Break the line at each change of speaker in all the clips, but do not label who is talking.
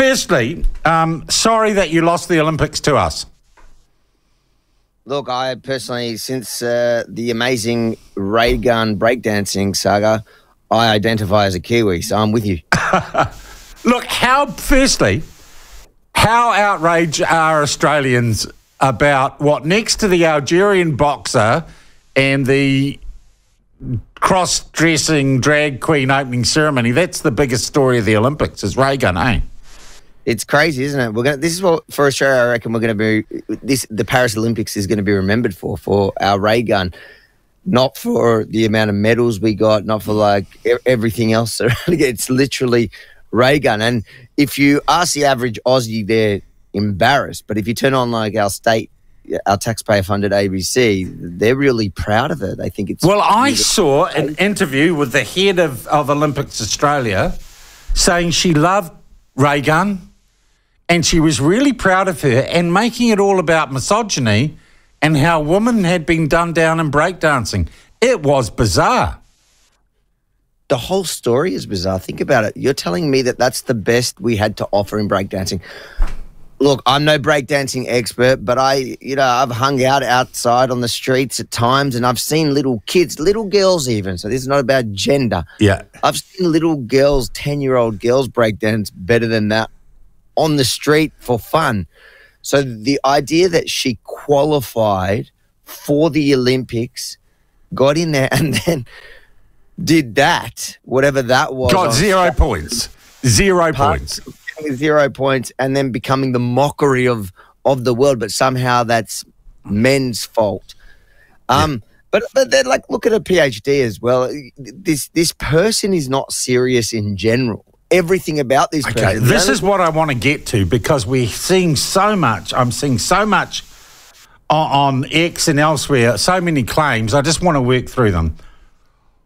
firstly, sorry that you lost the Olympics to us.
Look, I personally, since the amazing Raygun breakdancing saga, I identify as a Kiwi, so I'm with you.
Look, how outraged are Australians about what, next to the Algerian boxer and the cross-dressing drag queen opening ceremony, that's the biggest story of the Olympics, is Raygun, eh?
It's crazy, isn't it? This is what, for Australia, I reckon we're going to be, the Paris Olympics is going to be remembered for our Raygun. Not for the amount of medals we got, not for like everything else. It's literally Raygun. And if you ask the average Aussie, they're embarrassed. But if you turn on like our taxpayer-funded ABC, they're really proud of it. They think it's...
Well, I saw an interview with the head of Olympics Australia saying she loved Raygun and she was really proud of her and making it all about misogyny and how women had been done down in breakdancing. It was bizarre.
The whole story is bizarre. Think about it. You're telling me that that's the best we had to offer in breakdancing. Look, I'm no breakdancing expert, but I've hung out outside on the streets at times and I've seen little kids, little girls even, so this is not about gender.
Yeah.
I've seen little girls, 10-year-old girls breakdance better than that on the street for fun. So the idea that she qualified for the Olympics, got in there and then did that, whatever that was.
Got 0 points. 0 points.
0 points and then becoming the mockery of the world, but somehow that's men's fault. But then, like, look at a PhD as well. This person is not serious in general. Everything about this person.
Okay, this is what I want to get to because we're seeing so much. I'm seeing so much on X and elsewhere, so many claims. I just want to work through them.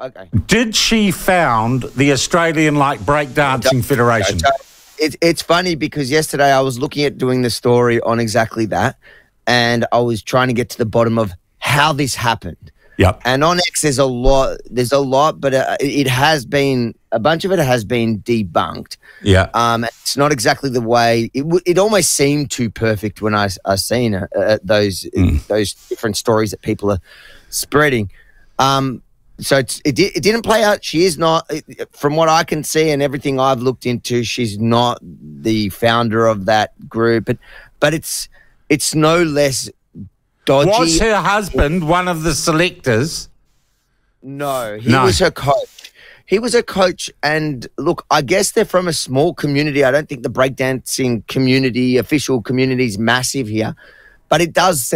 Okay.
Did she found the Australian Breakdancing Federation?
It's funny because yesterday I was looking at doing the story on exactly that, and I was trying to get to the bottom of how this happened.
Yep.
And on X, there's a lot, but it has been, a bunch of it has been debunked.
Yeah.
It's not exactly the way, it almost seemed too perfect when I seen those different stories that people are spreading. So it didn't play out. She is not, from what I can see and everything I've looked into, she's not the founder of that group. But it's no less dodgy.
Was her husband one of the selectors?
No, he was her coach. He was a coach, and look, I guess they're from a small community. I don't think the breakdancing community, official community, is massive here, but it does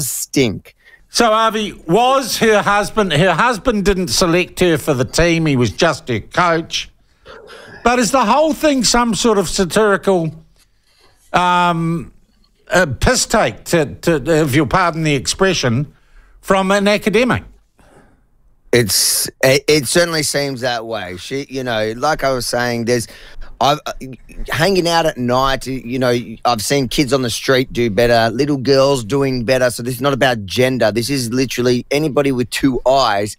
stink.
So, Avi, was her husband didn't select her for the team, he was just her coach. But is the whole thing some sort of satirical piss take, to if you'll pardon the expression, from an academic?
It certainly seems that way. She, like I was saying, hanging out at night, I've seen kids on the street do better, little girls doing better. So this is not about gender. This is literally anybody with two eyes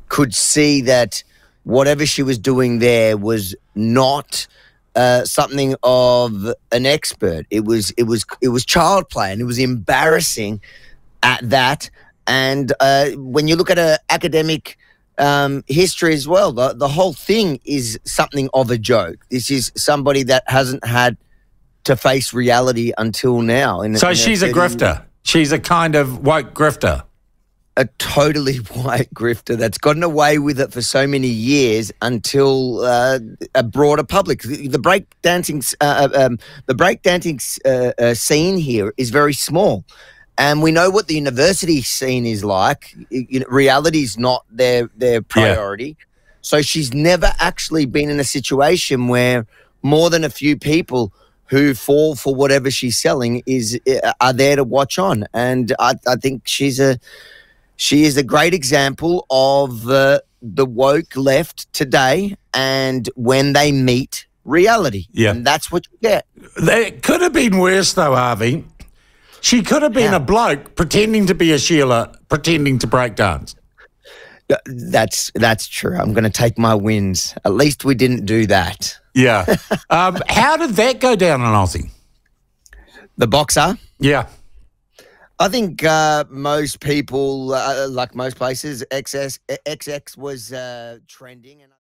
could see that whatever she was doing there was not something of an expert. It was child play, and it was embarrassing at that. And when you look at an academic history as well, the whole thing is something of a joke. This is somebody that hasn't had to face reality until now.
So she's a grifter. She's a kind of woke grifter.
A totally white grifter that's gotten away with it for so many years until a broader public. The breakdancing scene here is very small. And we know what the university scene is like. Reality is not their priority. Yeah. So she's never actually been in a situation where more than a few people who fall for whatever she's selling are there to watch on. And I think she is a great example of the woke left today and when they meet reality. Yeah. And that's what you get.
It could have been worse, though, Avi. She could have been a bloke pretending to be a Sheila, pretending to break dance.
That's true. I'm going to take my wins. At least we didn't do that.
Yeah. How did that go down in Aussie?
The boxer.
Yeah.
I think most people, like most places, XX was trending. And